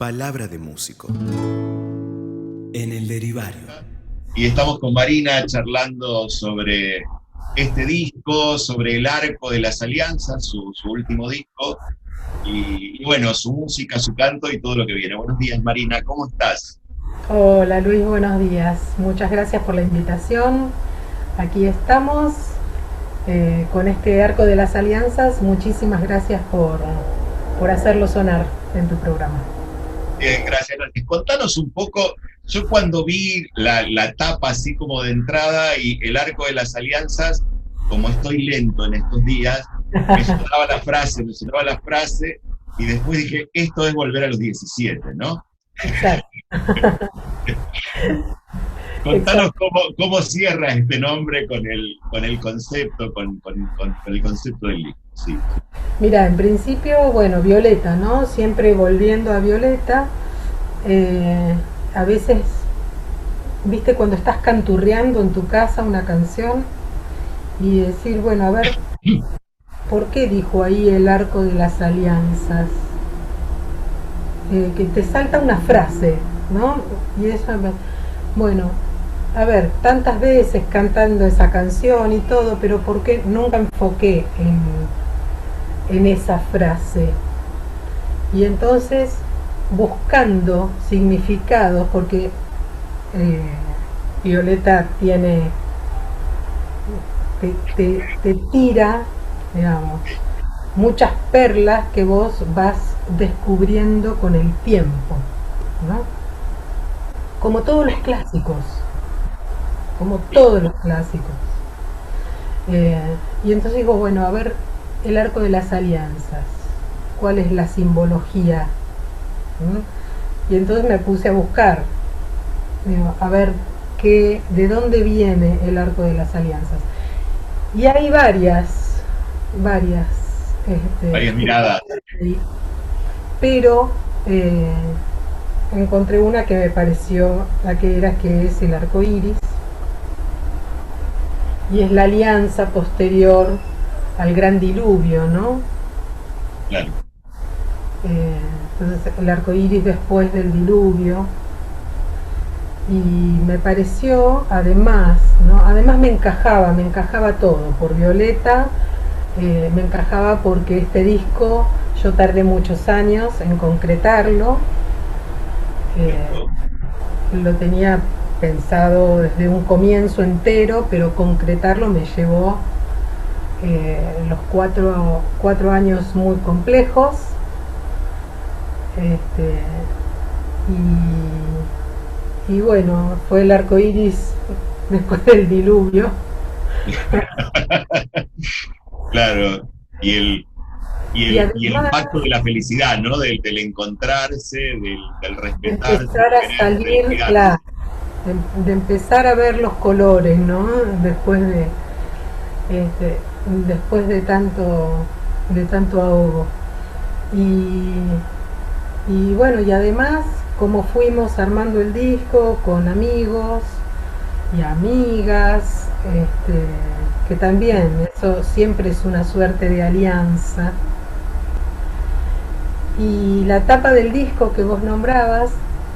Palabra de músico. En el derivario. Y estamos con Marina charlando sobre este disco, sobre el arco de las alianzas, su último disco, y bueno, su música, su canto y todo lo que viene. Buenos días, Marina, ¿cómo estás? Hola Luis, buenos días. Muchas gracias por la invitación. Aquí estamos con este arco de las alianzas. Muchísimas gracias por hacerlo sonar en tu programa. Bien, gracias, gracias. Contanos un poco, yo cuando vi la tapa así como de entrada y el arco de las alianzas, como estoy lento en estos días, me sonaba la frase, y después dije, esto es volver a los 17, ¿no? Exacto. Contanos Exacto. cómo cierra este nombre con el concepto, con el concepto del libro. Sí. Mira, en principio, bueno, Violeta, ¿no? Siempre volviendo a Violeta. A veces, viste, cuando estás canturreando en tu casa una canción y decir, bueno, a ver, ¿por qué dijo ahí el arco de las alianzas? Que te salta una frase, ¿no? Y eso, bueno, a ver, tantas veces cantando esa canción y todo, pero ¿por qué nunca enfoqué en esa frase? Y entonces, buscando significados, porque Violeta tiene, te tira, digamos, muchas perlas que vos vas descubriendo con el tiempo, ¿no? Como todos los clásicos, como todos los clásicos. Y entonces digo, bueno, a ver, el arco de las alianzas, ¿cuál es la simbología? ¿Mm? Y entonces me puse a buscar, digo, a ver, ¿de dónde viene el arco de las alianzas? Y hay varias, Varias miradas. pero encontré una que me pareció la que es el arco iris, y es la alianza posterior al gran diluvio, ¿no? Claro. Entonces el arco iris después del diluvio. Y me pareció, además, ¿no? Además me encajaba todo, por Violeta, me encajaba porque este disco yo tardé muchos años en concretarlo, lo tenía pensado desde un comienzo entero, pero concretarlo me llevó los cuatro años muy complejos, y bueno, fue el arco iris después del diluvio. Claro, y el Además, impacto de la felicidad, ¿no? Del encontrarse, del respetarse, empezar de a querer, del salir, cuidarse. claro, de empezar a ver los colores, ¿no? Después de, este, después de tanto ahogo. Y, y bueno, y además, como fuimos armando el disco con amigos y amigas, que también eso siempre es una suerte de alianza. Y la tapa del disco que vos nombrabas,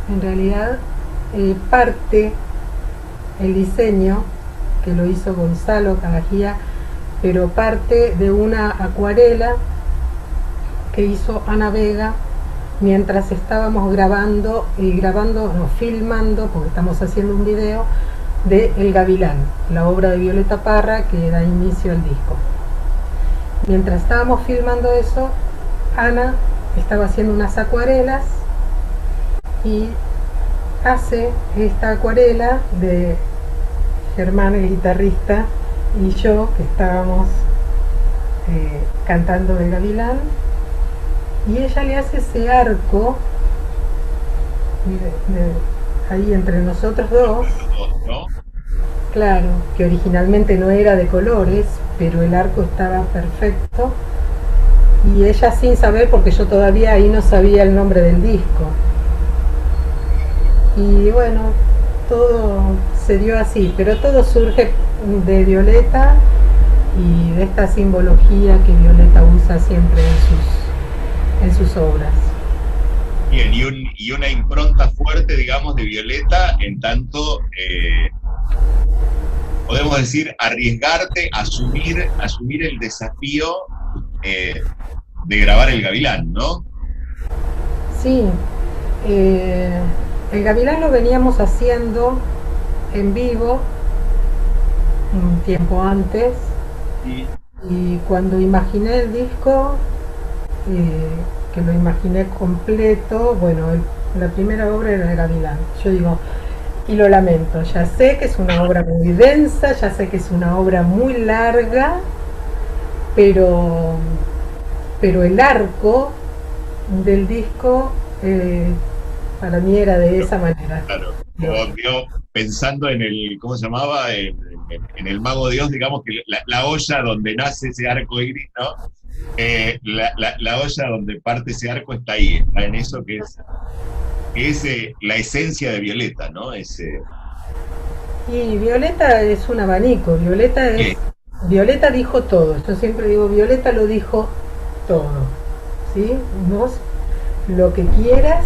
en realidad parte el diseño que lo hizo Gonzalo Carajía, pero parte de una acuarela que hizo Ana Vega mientras estábamos filmando, porque estamos haciendo un video de El Gavilán, la obra de Violeta Parra que da inicio al disco. Mientras estábamos filmando eso, Ana estaba haciendo unas acuarelas y hace esta acuarela de Germán, el guitarrista, y yo, que estábamos cantando El Gavilán, y ella le hace ese arco ahí entre nosotros dos, ¿No? claro, que originalmente no era de colores, pero el arco estaba perfecto, y ella sin saber, porque yo todavía ahí no sabía el nombre del disco. Y bueno, todo se dio así, pero todo surge de Violeta y de esta simbología que Violeta usa siempre en sus obras. Bien, y una impronta fuerte, digamos, de Violeta, en tanto, podemos decir, arriesgarte, asumir el desafío de grabar El Gavilán, ¿no? Sí, el Gavilán lo veníamos haciendo en vivo un tiempo antes, y cuando imaginé el disco, que lo imaginé completo, bueno, la primera obra era El Gavilán. Yo digo, y lo lamento, ya sé que es una obra muy densa, ya sé que es una obra muy larga, pero el arco del disco, para mí era de esa manera. Claro, como yo pensando en el, ¿cómo se llamaba? En el Mago de Oz, digamos que la olla donde nace ese arco iris, ¿no? La olla donde parte ese arco está ahí, está en eso que es la esencia de Violeta, ¿no? Y Violeta es un abanico, Violeta dijo todo, yo siempre digo, Violeta lo dijo todo, ¿sí? Vos lo que quieras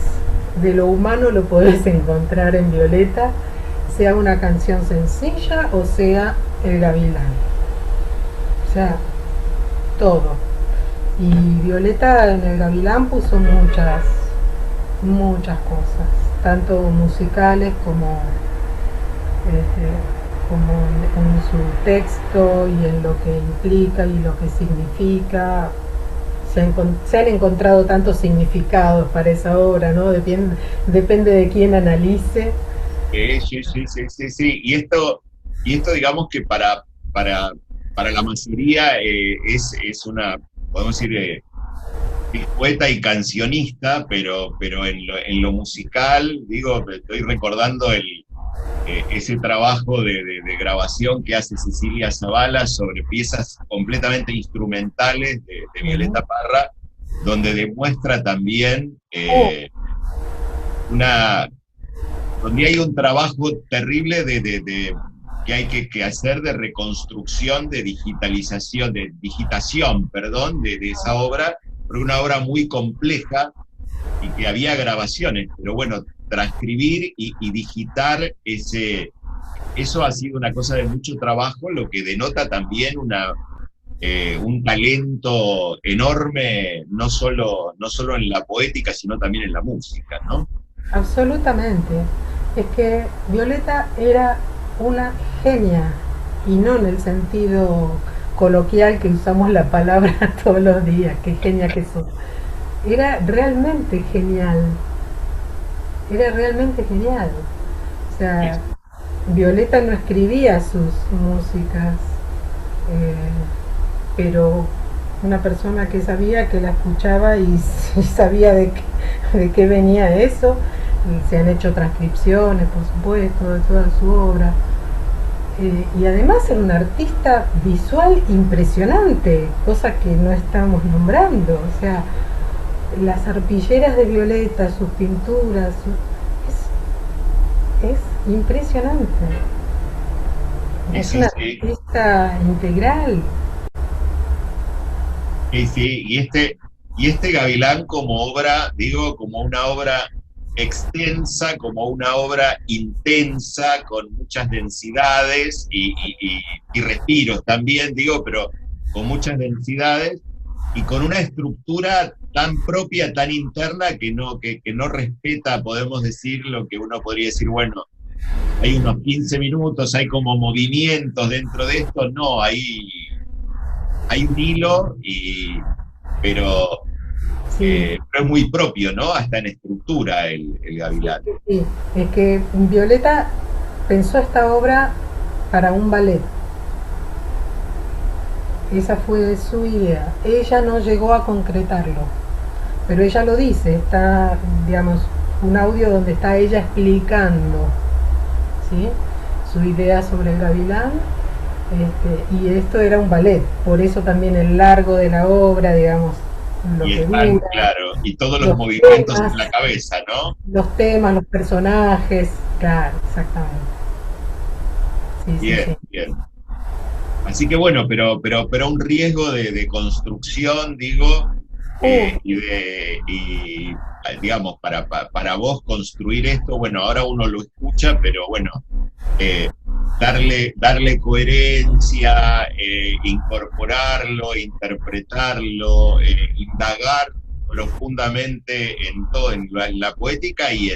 de lo humano lo podés encontrar en Violeta, sea una canción sencilla o sea El Gavilán, o sea, todo. Y Violeta en El Gavilán puso muchas cosas, tanto musicales como en su texto y en lo que implica y lo que significa. Se han encontrado tantos significados para esa obra, ¿no? Depende de quién analice. Sí. Y esto digamos que para la mayoría es una, podemos decir, es poeta y cancionista, pero en lo musical, digo, estoy recordando ese trabajo de grabación que hace Cecilia Zavala sobre piezas completamente instrumentales de Violeta Parra, donde demuestra también donde hay un trabajo terrible que hay que hacer de reconstrucción, de digitación, de esa obra, porque una obra muy compleja y que había grabaciones, pero bueno, transcribir y digitar eso ha sido una cosa de mucho trabajo, lo que denota también un talento enorme, no solo en la poética, sino también en la música, ¿no? Absolutamente. Es que Violeta era una genia, y no en el sentido coloquial que usamos la palabra todos los días, qué genia que sos. Era realmente genial. Era realmente genial. O sea, Violeta no escribía sus músicas, pero una persona que sabía, que la escuchaba y sabía de qué venía eso. Se han hecho transcripciones, por supuesto, de toda su obra. Y además era un artista visual impresionante, cosa que no estamos nombrando. O sea, las arpilleras de Violeta, sus pinturas, es impresionante. Es una artista integral. Sí, y este Gavilán como obra, digo, como una obra extensa, como una obra intensa, con muchas densidades y respiros también, digo, pero con muchas densidades y con una estructura tan propia, tan interna, que no respeta, podemos decir, lo que uno podría decir, bueno, hay unos 15 minutos, hay como movimientos dentro de esto, no, hay un hilo, pero es muy propio, ¿no? Hasta en estructura el Gavilán. Sí, es que Violeta pensó esta obra para un ballet. Esa fue su idea. Ella no llegó a concretarlo, pero ella lo dice, está, digamos, un audio donde está ella explicando, ¿sí?, su idea sobre el Gavilán, y esto era un ballet, por eso también el largo de la obra, digamos, lo y que están, dura, claro, y todos los movimientos temas, en la cabeza, ¿no? Los temas, los personajes, claro, exactamente. Sí, bien. Así que bueno, pero un riesgo de construcción, digo, y, digamos, para vos construir esto, bueno, ahora uno lo escucha, pero bueno, darle coherencia, incorporarlo, interpretarlo, indagar profundamente en todo, en la poética y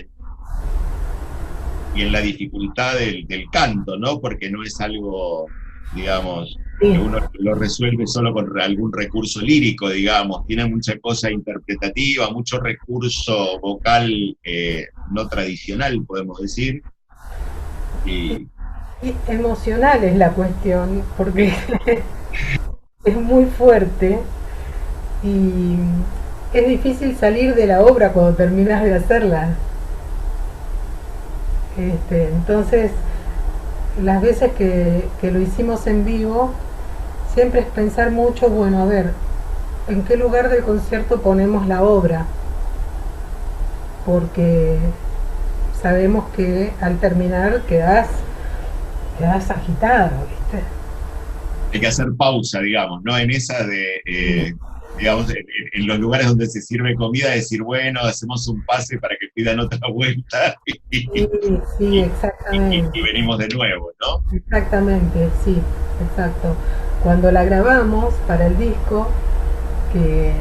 en la dificultad del canto, ¿no? Porque no es algo, digamos, Sí. que uno lo resuelve solo con algún recurso lírico, digamos. Tiene mucha cosa interpretativa, mucho recurso vocal no tradicional, podemos decir. Y Emocional es la cuestión, porque es muy fuerte y es difícil salir de la obra cuando terminas de hacerla. Entonces, las veces que lo hicimos en vivo, siempre es pensar mucho, bueno, a ver, ¿en qué lugar del concierto ponemos la obra? Porque sabemos que al terminar quedás agitado, ¿viste? hay que hacer pausa, digamos, ¿no? En esa digamos, en los lugares donde se sirve comida, decir, bueno, hacemos un pase para que pidan otra vuelta Sí, exactamente. y venimos de nuevo, ¿no? Exactamente, sí, exacto. Cuando la grabamos para el disco, que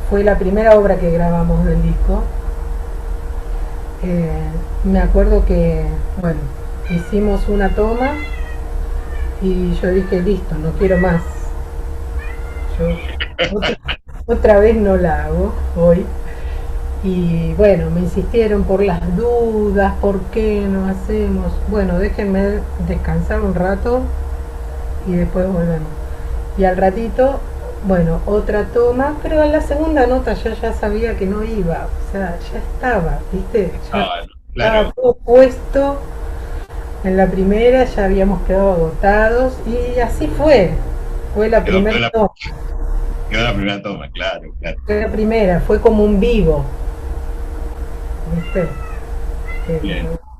fue la primera obra que grabamos del disco, me acuerdo que, bueno, hicimos una toma y yo dije, listo, no quiero más. Yo otra vez no la hago hoy. Y bueno, me insistieron por las dudas, por qué no hacemos. Bueno, déjenme descansar un rato y después volvemos. Y al ratito, bueno, otra toma, pero en la segunda nota yo ya sabía que no iba, o sea, ya estaba, ¿viste? Ya Claro. estaba todo puesto. En la primera ya habíamos quedado agotados y así fue. Fue la primera toma. Quedó la primera toma, claro. Fue la primera, fue como un vivo. ¿Viste?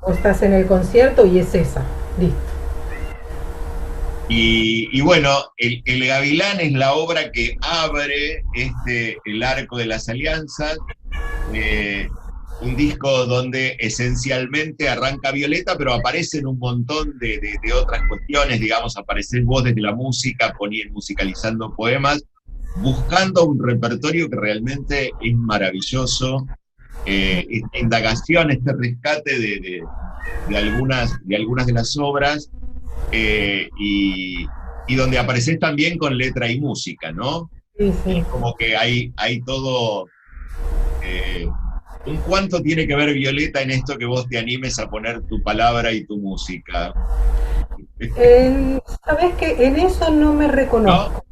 Vos estás en el concierto y es esa, listo. Y bueno, el Gavilán es la obra que abre el arco de las alianzas, un disco donde esencialmente arranca Violeta, pero aparecen un montón de otras cuestiones, digamos, apareces vos desde la música, musicalizando poemas, buscando un repertorio que realmente es maravilloso, esta indagación, este rescate de algunas de las obras, y donde apareces también con letra y música, ¿no? Sí. Y como que hay todo... ¿un cuánto tiene que ver Violeta en esto que vos te animes a poner tu palabra y tu música? ¿Sabés qué? En eso no me reconozco.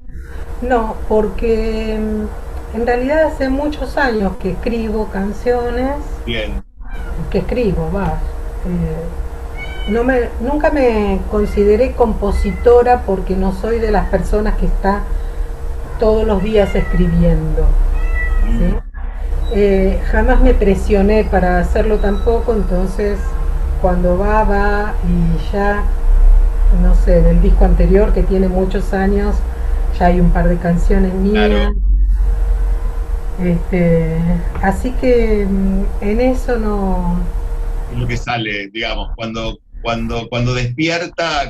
No, porque en realidad hace muchos años que escribo canciones. Bien. Que escribo, va. Nunca me consideré compositora porque no soy de las personas que está todos los días escribiendo, ¿sí? Jamás me presioné para hacerlo tampoco, entonces cuando va y ya, no sé, del disco anterior que tiene muchos años, ya hay un par de canciones mías. Claro. Así que en eso no... Es lo que sale, digamos, cuando despierta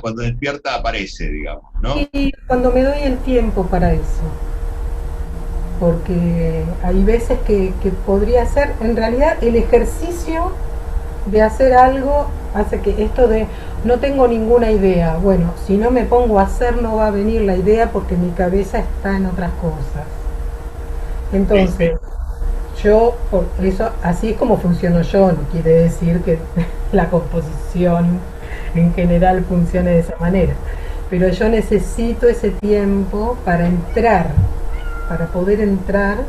aparece, digamos, ¿no? Y cuando me doy el tiempo para eso. Porque hay veces que podría ser, en realidad el ejercicio de hacer algo hace que esto de no tengo ninguna idea, bueno, si no me pongo a hacer no va a venir la idea porque mi cabeza está en otras cosas. Entonces, yo, por eso, así es como funciono yo, no quiere decir que la composición en general funcione de esa manera, pero yo necesito ese tiempo para entrar, para poder entrar,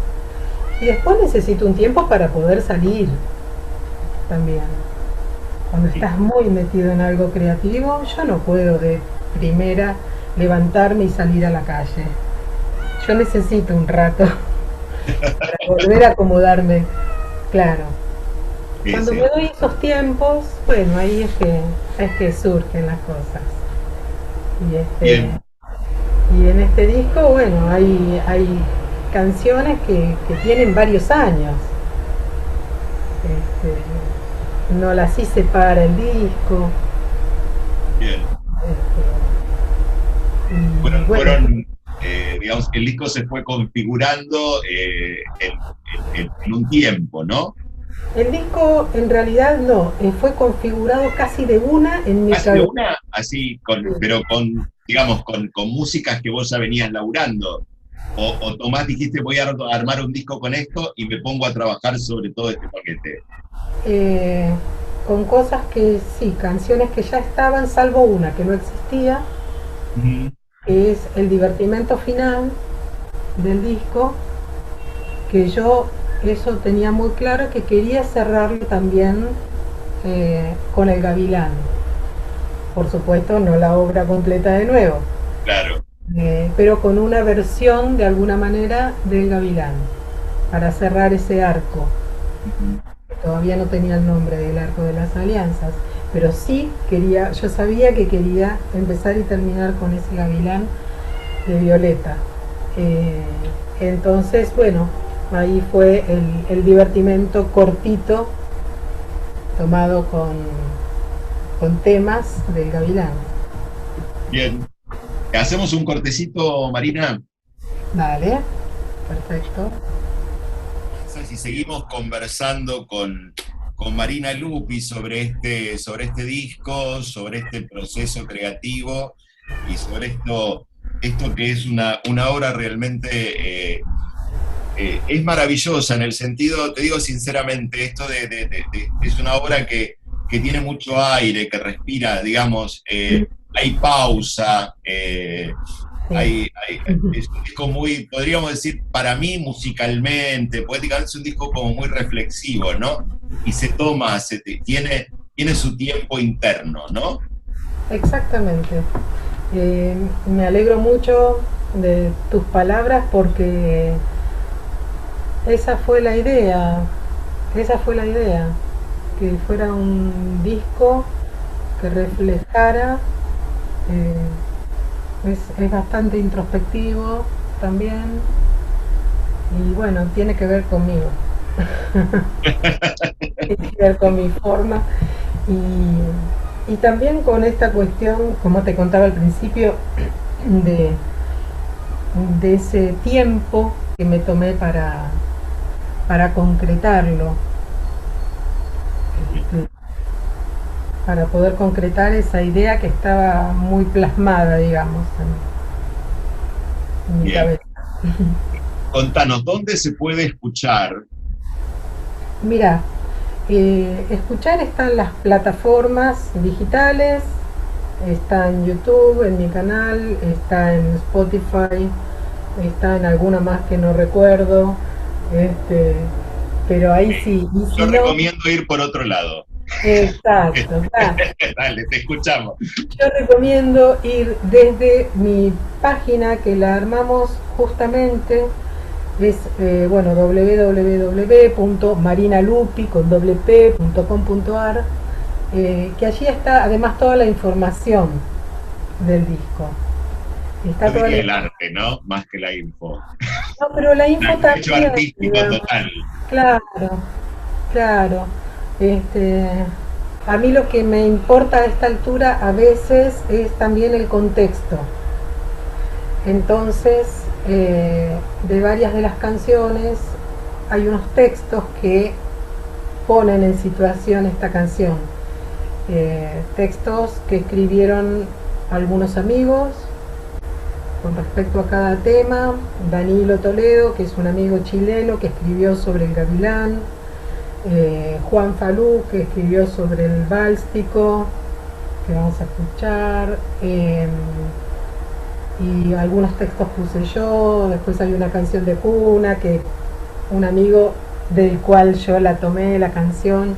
y después necesito un tiempo para poder salir también. Cuando estás muy metido en algo creativo, yo no puedo de primera levantarme y salir a la calle. Yo necesito un rato para volver a acomodarme, claro. Cuando me doy esos tiempos, bueno, ahí es que surgen las cosas. Y en este disco, bueno, hay canciones que tienen varios años. No las hice para el disco. Bien. Y Fueron, bueno, fueron, digamos, el disco se fue configurando en un tiempo, ¿no? el disco en realidad no, fue configurado casi de una en mi Casi de cabeza. una, así, Sí. pero digamos, con músicas que vos ya venías laburando. O Tomás dijiste, voy a armar un disco con esto y me pongo a trabajar sobre todo este paquete. Eh, con cosas que sí, canciones que ya estaban, salvo una que no existía, Ujú. que es el divertimento final del disco, que yo eso tenía muy claro que quería cerrarlo también con el Gavilán. Por supuesto, no la obra completa de nuevo, Claro. pero con una versión de alguna manera del Gavilán, para cerrar ese arco. Ujú. Todavía no tenía el nombre del arco de las alianzas, pero sí quería, yo sabía que quería empezar y terminar con ese Gavilán de Violeta. Eh, entonces, bueno, ahí fue el divertimento cortito tomado con temas del Gavilán. Bien. ¿Hacemos un cortecito, Marina? Dale, perfecto. Si seguimos conversando con Marina Lupi sobre este disco, sobre este proceso creativo y sobre esto que es una obra realmente es maravillosa en el sentido, te digo sinceramente, esto es una obra que tiene mucho aire, que respira, digamos, hay pausa, Sí. es un disco muy, podríamos decir, para mí musicalmente, poéticamente, es un disco como muy reflexivo, ¿no? Y se toma, tiene su tiempo interno, ¿no? Exactamente. Me alegro mucho de tus palabras porque esa fue la idea, esa fue la idea, que fuera un disco que reflejara, es bastante introspectivo también y bueno, tiene que ver conmigo, tiene que ver con mi forma y también con esta cuestión, como te contaba al principio, de, de ese tiempo que me tomé para concretarlo, este, para poder concretar esa idea que estaba muy plasmada, digamos, en mi Bien. cabeza. Contanos, ¿dónde se puede escuchar? Mira, escuchar están las plataformas digitales, está en YouTube, en mi canal, está en Spotify, está en alguna más que no recuerdo, este, pero ahí sí, y si Yo no, recomiendo ir por otro lado. exacto, claro. Dale, te escuchamos. Yo recomiendo ir desde mi página que la armamos justamente, es bueno, www.marinalupi.com.ar, que allí está además toda la información del disco. Está Yo toda diría la... el arte, ¿no? Más que la info. No, pero la info Un hecho también, artístico digamos. total. Claro, claro. Este, a mí lo que me importa a esta altura a veces es también el contexto. Entonces, de varias de las canciones hay unos textos que ponen en situación esta canción. Textos que escribieron algunos amigos con respecto a cada tema. Danilo Toledo, que es un amigo chileno que escribió sobre el Gavilán. Juan Falú, que escribió sobre el Báltico, que vamos a escuchar. Y algunos textos puse yo. Después hay una canción de cuna que un amigo del cual yo la tomé, la canción,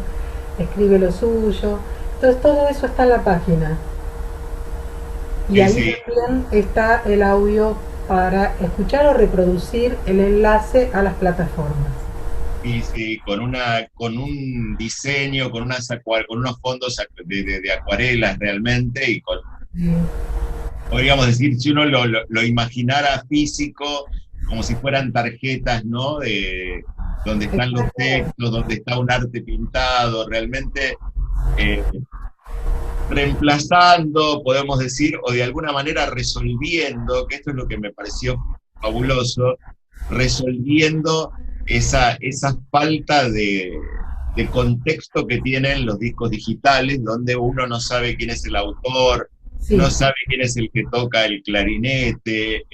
escribe lo suyo. Entonces todo eso está en la página. Y Sí, ahí sí. también está el audio para escuchar o reproducir el enlace a las plataformas. Y sí, con un diseño, con unos fondos de acuarelas realmente, Mm. podríamos decir, si uno lo imaginara físico, como si fueran tarjetas, ¿no? Donde están los textos, donde está un arte pintado, realmente eh, reemplazando, podemos decir, o de alguna manera resolviendo, que esto es lo que me pareció fabuloso, resolviendo esa falta de contexto que tienen los discos digitales, donde uno no sabe quién es el autor, Sí. no sabe quién es el que toca el clarinete.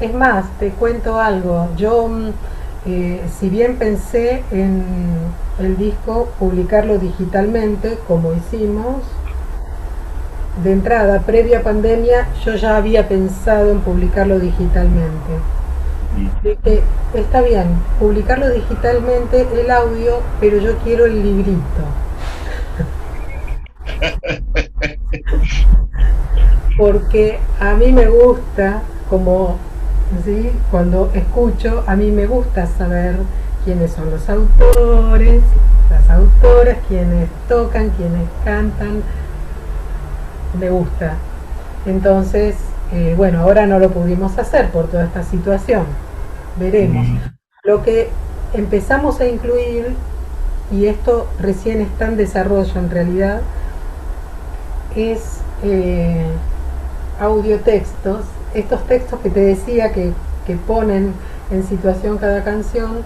Es más, te cuento algo. Yo, si bien pensé en el disco publicarlo digitalmente, como hicimos, de entrada, previa pandemia, yo ya había pensado en publicarlo digitalmente. Dije, está bien, publicarlo digitalmente, el audio, pero yo quiero el librito. Porque a mí me gusta, como ¿sí? Cuando escucho, a mí me gusta saber quiénes son los autores, las autoras, quiénes tocan, quiénes cantan. Me gusta. Entonces, bueno, ahora no lo pudimos hacer por toda esta situación. Veremos. Lo que empezamos a incluir, y esto recién está en desarrollo en realidad, es audiotextos. Estos textos que te decía que ponen en situación cada canción,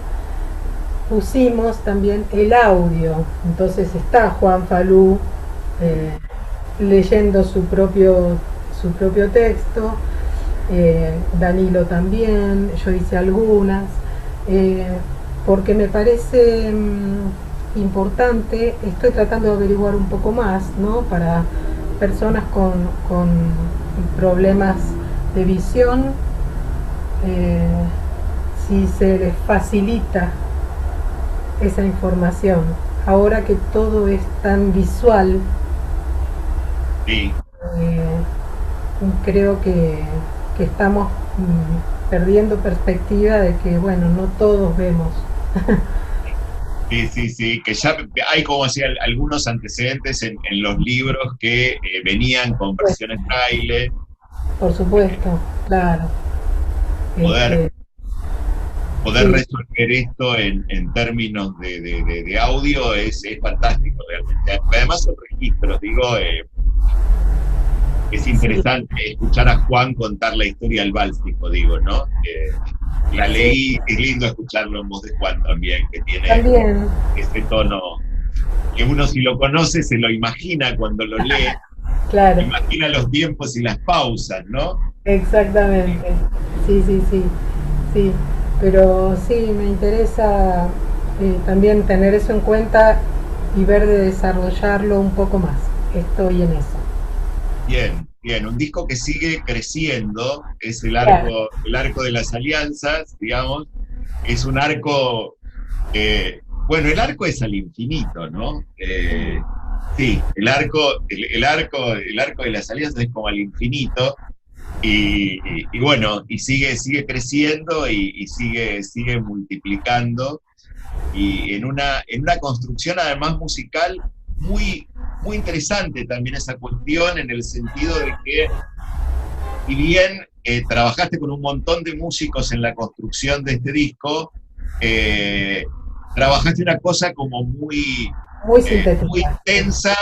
pusimos también el audio. Entonces está Juan Falú leyendo su propio texto, Danilo también, yo hice algunas, porque me parece importante. Estoy tratando de averiguar un poco más, ¿no? Para personas con problemas de visión, si se les facilita esa información, ahora que todo es tan visual. Sí. Creo que estamos perdiendo perspectiva de que, bueno, no todos vemos. Sí, que ya hay, como decía, algunos antecedentes en los libros que venían con versiones braille. Por supuesto, claro. Poder sí. resolver esto en términos de audio es fantástico, realmente. Además son registros, digo, es interesante escuchar a Juan contar la historia del Báltico, digo, ¿no? La leí, es lindo escucharlo en voz de Juan también, que tiene ese tono, que uno si lo conoce se lo imagina cuando lo lee, claro. Imagina los tiempos y las pausas, ¿no? Exactamente, sí, pero sí, me interesa también tener eso en cuenta y ver de desarrollarlo un poco más. Estoy en eso. Bien, un disco que sigue creciendo, es el arco de las alianzas, digamos, es un arco, bueno, el arco es al infinito, ¿no? Sí, el arco de las alianzas es como al infinito, y bueno, y sigue creciendo y sigue multiplicando, y en una construcción además musical muy interesante también esa cuestión, en el sentido de que, si bien trabajaste con un montón de músicos en la construcción de este disco, trabajaste una cosa como muy intensa,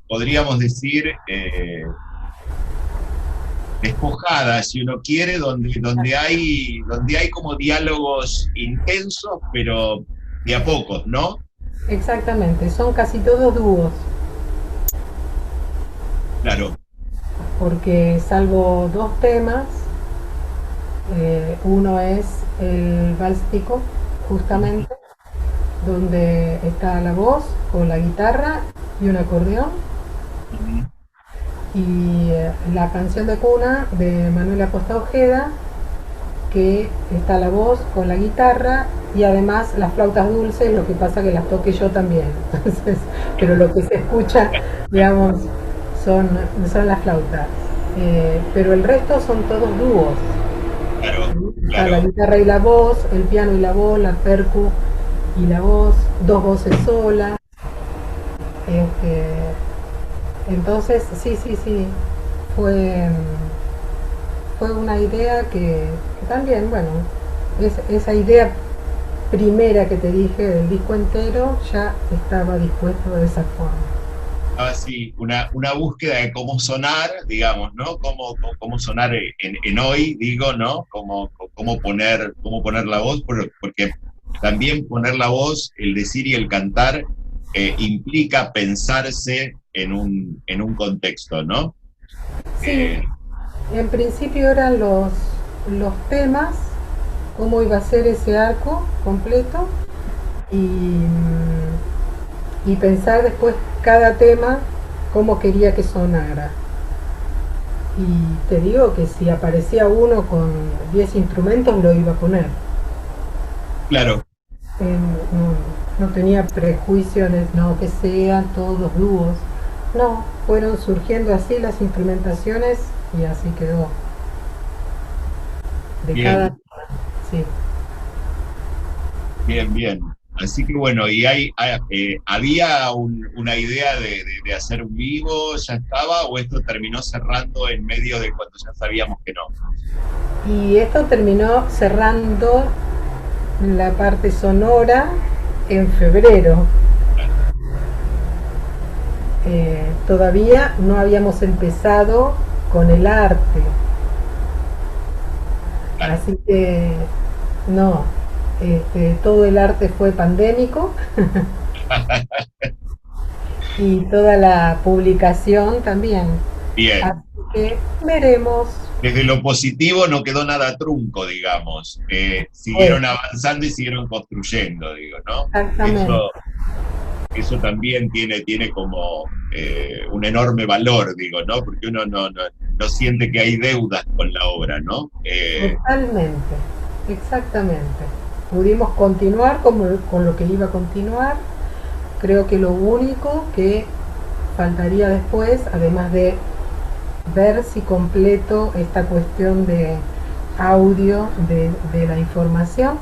podríamos decir, despojada, si uno quiere, donde hay como diálogos intensos, pero de a pocos, ¿no? Exactamente, son casi todos dúos. Claro. Porque salvo dos temas, uno es el Báltico, justamente, donde está la voz o la guitarra y un acordeón. Y la canción de cuna de Manuel Acosta Ojeda, que está la voz con la guitarra y además las flautas dulces, lo que pasa que las toque yo también. Entonces, pero lo que se escucha, digamos, son las flautas. Pero el resto son todos dúos. Claro. Está la guitarra y la voz, el piano y la voz, la percu y la voz, dos voces solas. Entonces, sí, fue una idea que también, bueno, esa idea primera que te dije del disco entero ya estaba dispuesto de esa forma. Así, una búsqueda de cómo sonar, digamos, ¿no? Cómo sonar en hoy, digo, ¿no? Cómo poner la voz, porque también poner la voz, el decir y el cantar, implica pensarse en un contexto, ¿no? Sí, en principio eran los temas, cómo iba a ser ese arco completo y pensar después cada tema cómo quería que sonara. Y te digo que si aparecía uno con 10 instrumentos lo iba a poner. Claro. No tenía prejuicios, no que sean todos dúos. No, fueron surgiendo así las instrumentaciones y así quedó. De Bien. cada... Sí. Bien, bien. Así que bueno, y ¿había una idea de hacer un vivo? ¿Ya estaba? ¿O esto terminó cerrando en medio de cuando ya sabíamos que no? Y esto terminó cerrando la parte sonora en febrero. Todavía no habíamos empezado con el arte. Claro. Así que no, todo el arte fue pandémico y toda la publicación también. Bien. Así que veremos. Desde lo positivo no quedó nada trunco, digamos. Siguieron avanzando y siguieron construyendo, digo, ¿no? Exactamente. Eso también tiene como un enorme valor, digo, ¿no? Porque uno no siente que hay deudas con la obra, ¿no? Totalmente, exactamente. Pudimos continuar con lo que iba a continuar. Creo que lo único que faltaría después, además de ver si completo esta cuestión de audio de la información,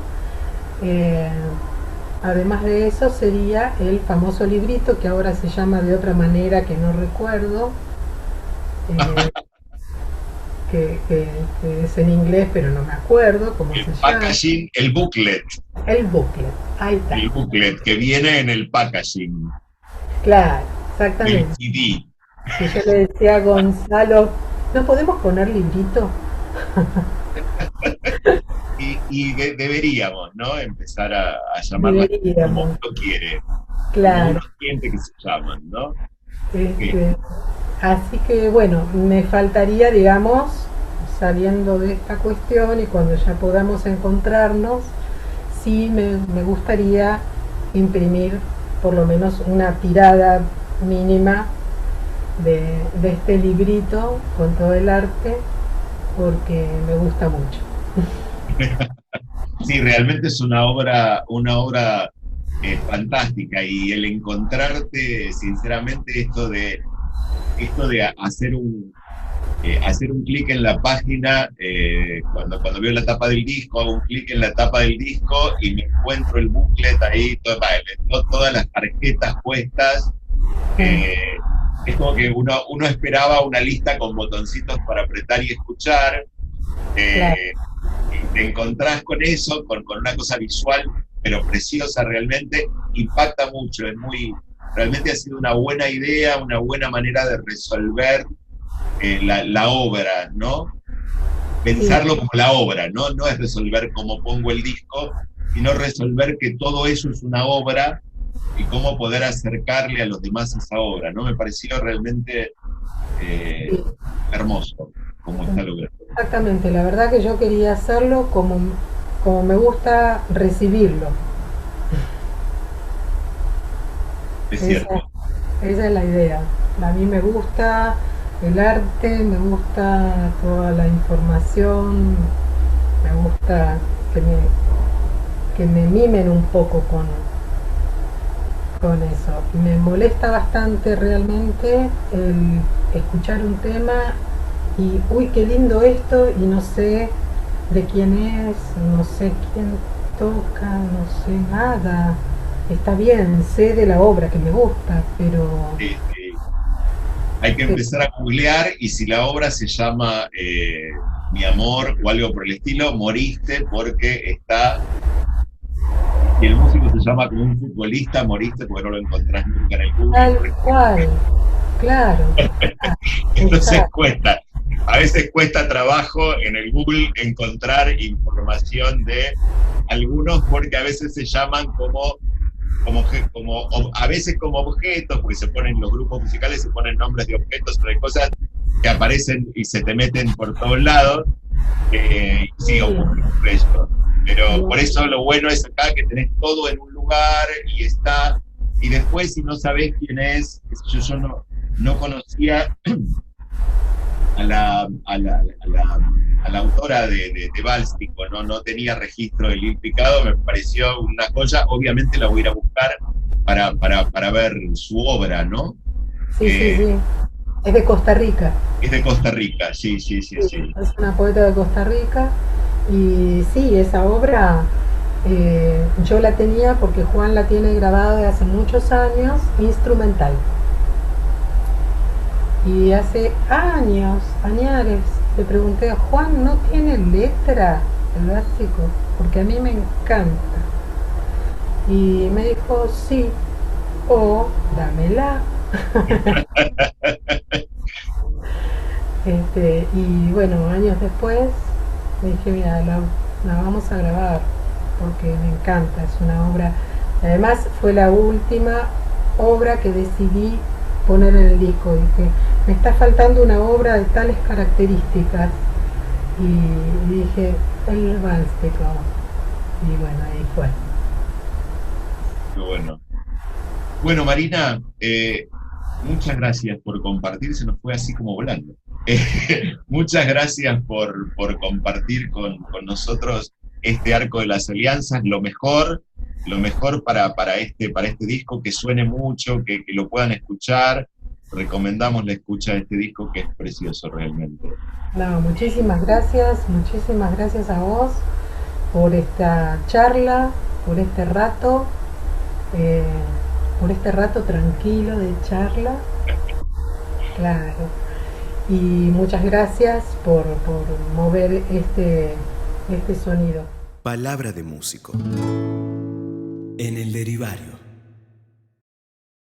además de eso sería el famoso librito que ahora se llama de otra manera que no recuerdo, que es en inglés pero no me acuerdo cómo se llama. Packaging, el booklet. El booklet, ahí está. El booklet que viene en el packaging. Claro, exactamente. El CD. Si yo le decía a Gonzalo, ¿no podemos poner librito? Y deberíamos, ¿no? Empezar a llamarla como uno quiere. Claro. Como uno siente que se llaman, ¿no? Así que bueno, me faltaría, digamos, sabiendo de esta cuestión y cuando ya podamos encontrarnos, sí me gustaría imprimir por lo menos una tirada mínima de este librito con todo el arte, porque me gusta mucho. Sí, realmente es una obra fantástica, y el encontrarte, sinceramente, esto de hacer un clic en la página, cuando veo la tapa del disco, hago un clic en la tapa del disco y me encuentro el booklet ahí, todas las tarjetas puestas. Es como que uno esperaba una lista con botoncitos para apretar y escuchar. Claro. Y te encontrás con eso, con una cosa visual, pero preciosa realmente, impacta mucho, realmente ha sido una buena idea, una buena manera de resolver la obra, ¿no? Pensarlo como la obra, ¿no? No es resolver cómo pongo el disco, sino resolver que todo eso es una obra y cómo poder acercarle a los demás esa obra, ¿no? Me pareció realmente hermoso como está logrado. Exactamente, la verdad que yo quería hacerlo como me gusta recibirlo. Es cierto. Esa es la idea. A mí me gusta el arte, me gusta toda la información, me gusta que me mimen un poco con eso. Me molesta bastante realmente el escuchar un tema y uy, qué lindo esto, y no sé de quién es, no sé quién toca, no sé nada. Está bien, sé de la obra que me gusta, pero... Hay que empezar a googlear, y si la obra se llama mi amor o algo por el estilo, moriste porque está... Si el músico se llama como un futbolista, moriste porque no lo encontrás nunca en el Google. Tal cual, claro. Entonces cuesta, a veces cuesta trabajo en el Google encontrar información de algunos porque a veces se llaman como a veces como objetos, porque se ponen los grupos musicales, se ponen nombres de objetos o de cosas que aparecen y se te meten por todos lados. Sí, ocurre esto. Pero por eso lo bueno es acá que tenés todo en un lugar y está. Y después, si no sabés quién es, yo no conocía a la autora de Bálstico, no tenía registro de Lil Picado, me pareció una joya. Obviamente la voy a ir a buscar para ver su obra, ¿no? Sí. Es de Costa Rica. Es de Costa Rica, sí. Es una poeta de Costa Rica. Y sí, esa obra yo la tenía porque Juan la tiene grabada de hace muchos años, instrumental. Y hace años, añares, le pregunté a Juan, ¿no tiene letra el Bálstico? Porque a mí me encanta. Y me dijo, sí, o dámela. Y bueno, años después me dije, mira, la vamos a grabar porque me encanta, es una obra, además fue la última obra que decidí poner en el disco. Dije, me está faltando una obra de tales características, y dije, el Bálstico, y bueno, ahí fue. Qué bueno. Bueno, Marina, muchas gracias por compartir, se nos fue así como volando. Muchas gracias por compartir con nosotros este Arco de las Alianzas, lo mejor para este disco, que suene mucho, que lo puedan escuchar. Recomendamos la escucha de este disco, que es precioso realmente. No, muchísimas gracias a vos por esta charla, por este rato tranquilo de charla. Claro. Y muchas gracias por mover este sonido. Palabra de músico. En el Derivario.